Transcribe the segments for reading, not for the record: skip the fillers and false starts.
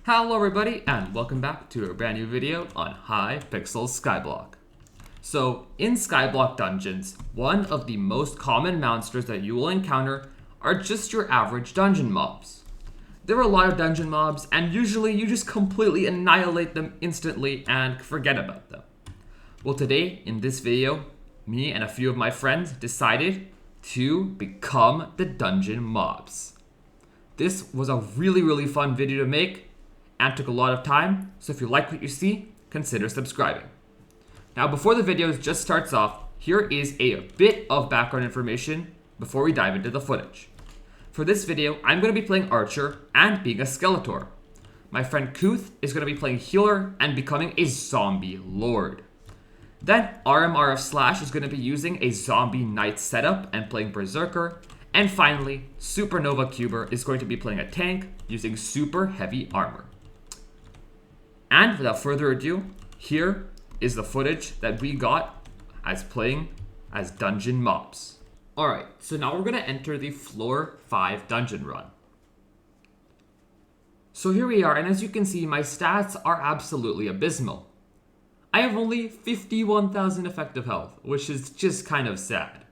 Hello everybody and welcome back to a brand new video on Hypixel Skyblock. So in Skyblock Dungeons, one of the most common monsters that you will encounter are just your average dungeon mobs. There are a lot of dungeon mobs and usually you just completely annihilate them instantly and forget about them. Well, today in this video, me and a few of my friends decided to become the dungeon mobs. This was a really fun video to make and took a lot of time, so if you like what you see, consider subscribing. Now before the video just starts off, here is a bit of background information before we dive into the footage. For this video, I'm going to be playing Archer and being a Skeletor. My friend Kuth is going to be playing Healer and becoming a Zombie Lord. Then RMRF Slash is going to be using a Zombie Knight setup and playing Berserker. And finally, Supernova Cuber is going to be playing a tank using super heavy armor. And without further ado, here is the footage that we got as playing as dungeon mobs. Alright, so now we're going to enter the floor 5 dungeon run. So here we are, and as you can see, my stats are absolutely abysmal. I have only 51,000 effective health, which is just kind of sad.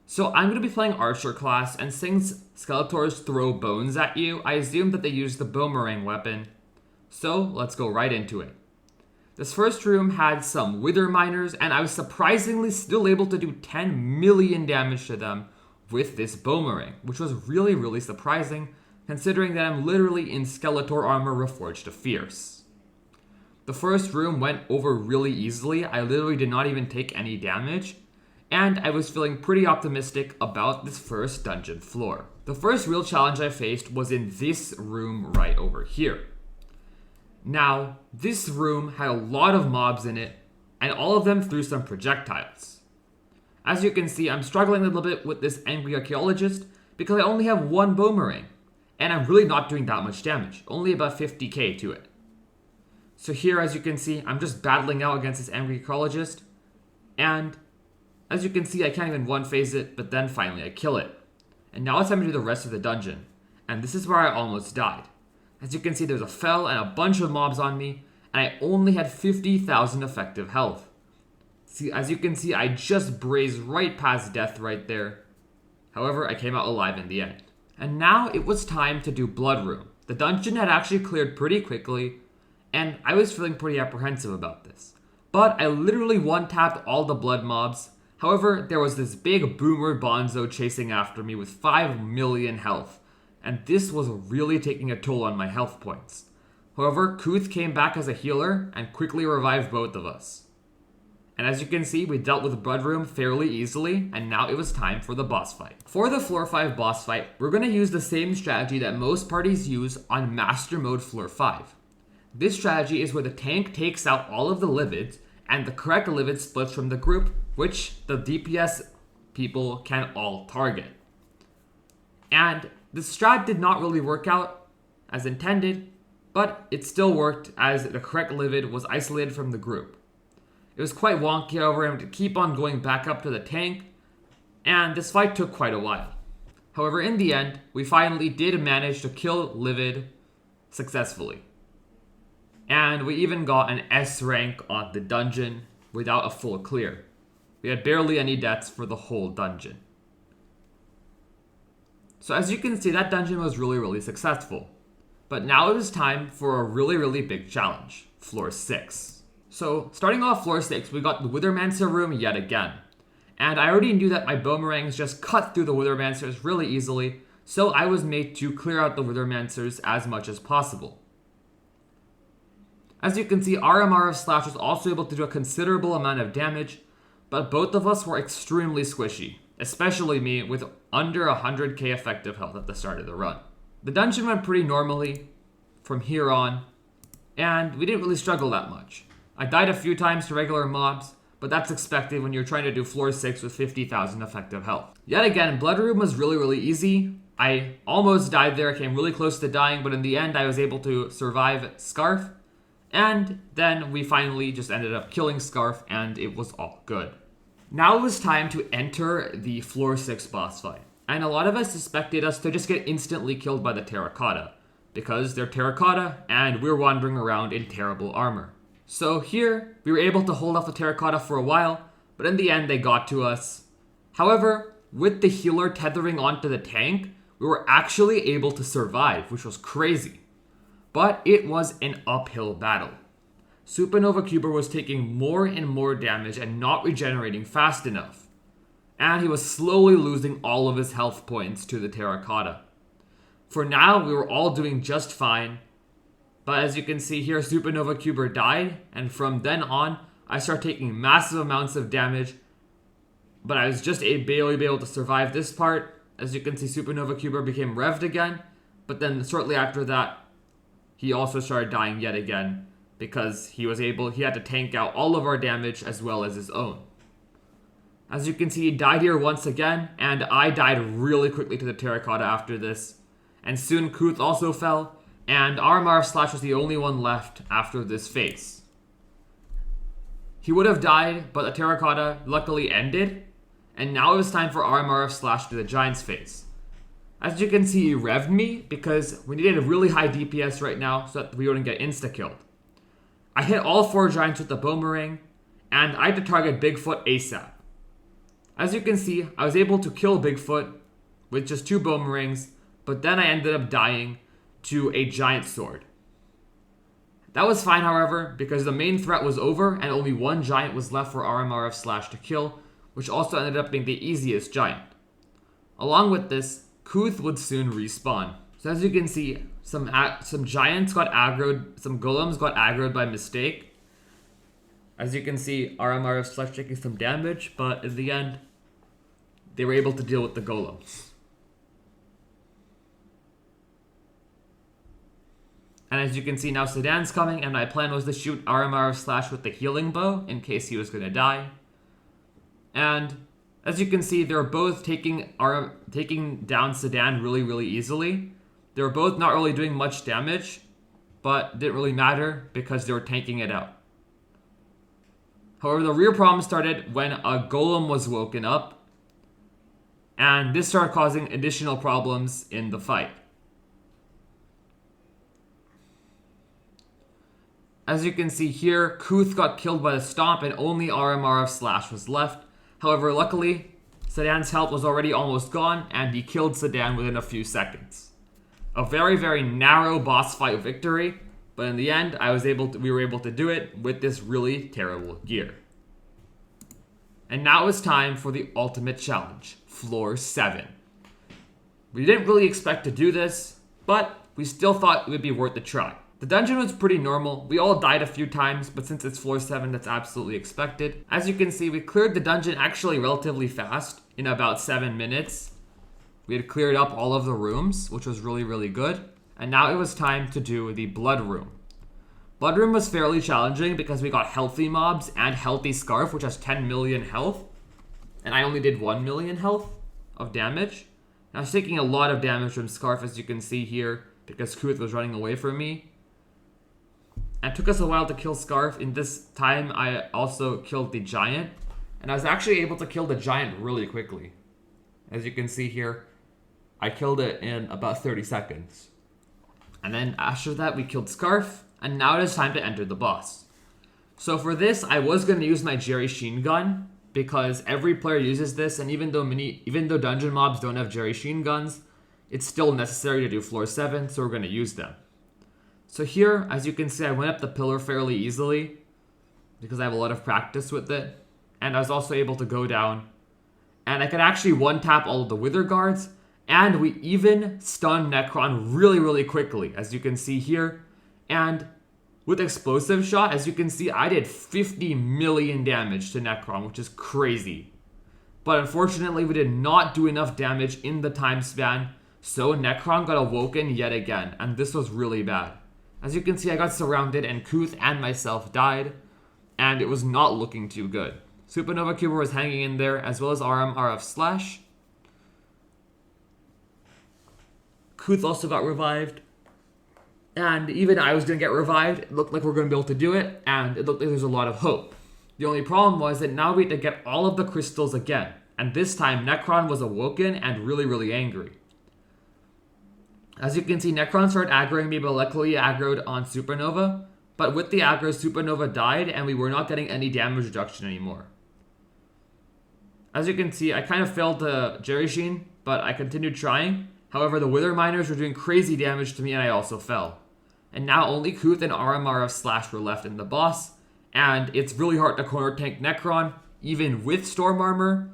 So I'm going to be playing Archer class, and since Skeletors throw bones at you, I assume that they use the Bonemerang weapon. So let's go right into it. This first room had some Wither Miners, and I was surprisingly still able to do 10 million damage to them with this Bonemerang, which was really surprising, considering that I'm literally in Skeletor armor reforged to Fierce. The first room went over really easily. I literally did not even take any damage, and I was feeling pretty optimistic about this first dungeon floor. The first real challenge I faced was in this room right over here. Now, this room had a lot of mobs in it, and all of them threw some projectiles. As you can see, I'm struggling a little bit with this angry archaeologist because I only have one Bonemerang, and I'm really not doing that much damage, only about 50k to it. So here, as you can see, I'm just battling out against this angry archaeologist, and as you can see, I can't even one-phase it, but then finally I kill it. And now it's time to do the rest of the dungeon, and this is where I almost died. As you can see, there's a Fel and a bunch of mobs on me, and I only had 50,000 effective health. See, as you can see, I just brazed right past death right there. However, I came out alive in the end. And now it was time to do Blood Room. The dungeon had actually cleared pretty quickly, and I was feeling pretty apprehensive about this. But I literally one-tapped all the blood mobs. However, there was this big boomer bonzo chasing after me with 5 million health. And this was really taking a toll on my health points. However, Kuth came back as a healer and quickly revived both of us. And as you can see, we dealt with Blood Room fairly easily, and now it was time for the boss fight. For the floor 5 boss fight, we're going to use the same strategy that most parties use on Master Mode floor 5. This strategy is where the tank takes out all of the livids, and the correct livid splits from the group, which the DPS people can all target. And the strat did not really work out as intended, but it still worked as the correct livid was isolated from the group. It was quite wonky, however, and to keep on going back up to the tank, and this fight took quite a while. However, in the end, we finally did manage to kill Livid successfully. And we even got an S rank on the dungeon without a full clear. We had barely any deaths for the whole dungeon. So as you can see, that dungeon was really successful. But now it was time for a really big challenge, floor 6. So starting off floor 6, we got the Withermancer room yet again. And I already knew that my Bonemerangs just cut through the Withermancers really easily, so I was made to clear out the Withermancers as much as possible. As you can see, RMRF Slash was also able to do a considerable amount of damage, but both of us were extremely squishy. Especially me, with under 100k effective health at the start of the run. The dungeon went pretty normally from here on, and we didn't really struggle that much. I died a few times to regular mobs, but that's expected when you're trying to do floor 6 with 50,000 effective health. Yet again, Blood Room was really easy. I almost died there, I came really close to dying, but in the end I was able to survive Scarf, and then we finally just ended up killing Scarf, and it was all good. Now it was time to enter the floor 6 boss fight, and a lot of us suspected us to just get instantly killed by the Terracotta. because they're terracotta and we're wandering around in terrible armor. So here, we were able to hold off the terracotta for a while, but in the end they got to us. However, with the healer tethering onto the tank, we were actually able to survive, which was crazy. But it was an uphill battle. Supernova Cuber was taking more and more damage and not regenerating fast enough. And he was slowly losing all of his health points to the terracotta. For now, we were all doing just fine. But as you can see here, Supernova Cuber died, and from then on, I started taking massive amounts of damage. But I was just barely able to survive this part. As you can see, Supernova Cuber became revved again, but then shortly after that, he also started dying yet again, because he had to tank out all of our damage as well as his own. As you can see, he died here once again, and I died really quickly to the terracotta after this. And soon Kuth also fell, and RMR Slash was the only one left after this phase. He would have died, but the terracotta luckily ended, and now it was time for RMR Slash to the Giants phase. As you can see, he revved me because we needed a really high DPS right now so that we wouldn't get insta-killed. I hit all 4 Giants with the Bonemerang, and I had to target Bigfoot ASAP. As you can see, I was able to kill Bigfoot with just 2 Bonemerangs, but then I ended up dying to a Giant Sword. That was fine, however, because the main threat was over and only 1 Giant was left for RMRF Slash to kill, which also ended up being the easiest Giant. Along with this, Kuth would soon respawn. So as you can see, some Giants got aggroed, some Golems got aggroed by mistake. As you can see, RMRF Slash taking some damage, but in the end, they were able to deal with the Golems. And as you can see now, Sedan's coming, and my plan was to shoot RMRF Slash with the healing bow in case he was going to die. And as you can see, they're both taking down Sedan really easily. They were both not really doing much damage, but it didn't really matter because they were tanking it out. However, the real problem started when a Golem was woken up, and this started causing additional problems in the fight. As you can see here, Kuth got killed by the Stomp and only RMRF Slash was left. However, luckily, Sedan's health was already almost gone, and he killed Sedan within a few seconds. A very narrow boss fight victory, but in the end, we were able to do it with this really terrible gear. And now it's time for the ultimate challenge, Floor 7. We didn't really expect to do this, but we still thought it would be worth a try. The dungeon was pretty normal. We all died a few times, but since it's floor 7, that's absolutely expected. As you can see, we cleared the dungeon actually relatively fast, in about 7 minutes. We had cleared up all of the rooms, which was really good. And now it was time to do the Blood Room. Blood Room was fairly challenging because we got healthy mobs and healthy Scarf, which has 10 million health. And I only did 1 million health of damage. And I was taking a lot of damage from Scarf, as you can see here, because Kuth was running away from me. It took us a while to kill Scarf. In this time, I also killed the Giant. And I was actually able to kill the Giant really quickly. As you can see here, I killed it in about 30 seconds. And then after that, we killed Scarf. And now it is time to enter the boss. So for this, I was going to use my Jerry Sheen gun, because every player uses this. And even though dungeon mobs don't have Jerry Sheen guns, it's still necessary to do floor 7, so we're going to use them. So here, as you can see, I went up the pillar fairly easily because I have a lot of practice with it. And I was also able to go down. And I could actually one-tap all of the Wither Guards. And we even stunned Necron really quickly, as you can see here. And with Explosive Shot, as you can see, I did 50 million damage to Necron, which is crazy. But unfortunately, we did not do enough damage in the time span. So Necron got awoken yet again. And this was really bad. As you can see, I got surrounded and Kuth and myself died, and it was not looking too good. Supernova Cuber was hanging in there, as well as RMRF Slash. Kuth also got revived, and even I was going to get revived. It looked like we were going to be able to do it, and it looked like there's a lot of hope. The only problem was that now we had to get all of the crystals again, and this time Necron was awoken and really angry. As you can see, Necron started aggroing me, but luckily aggroed on Supernova. But with the aggro, Supernova died, and we were not getting any damage reduction anymore. As you can see, I kind of failed the Jerry Sheen, but I continued trying. However, the Wither Miners were doing crazy damage to me, and I also fell. And now only Kuth and RMRF Slash were left in the boss, and it's really hard to corner tank Necron, even with Storm Armor.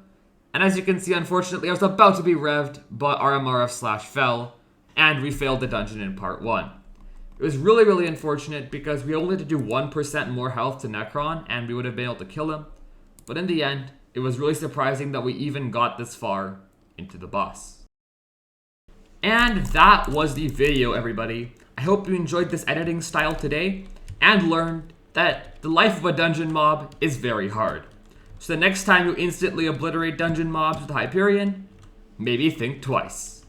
And as you can see, unfortunately, I was about to be revved, but RMRF Slash fell, and we failed the dungeon in part 1. It was really, really unfortunate because we only had to do 1% more health to Necron, and we would have been able to kill him. But in the end, it was really surprising that we even got this far into the boss. And that was the video, everybody. I hope you enjoyed this editing style today and learned that the life of a dungeon mob is very hard. So the next time you instantly obliterate dungeon mobs with Hyperion, maybe think twice.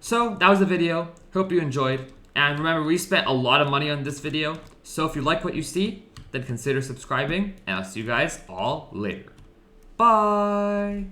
So that was the video. Hope you enjoyed. And remember, we spent a lot of money on this video. So if you like what you see, then consider subscribing. And I'll see you guys all later. Bye!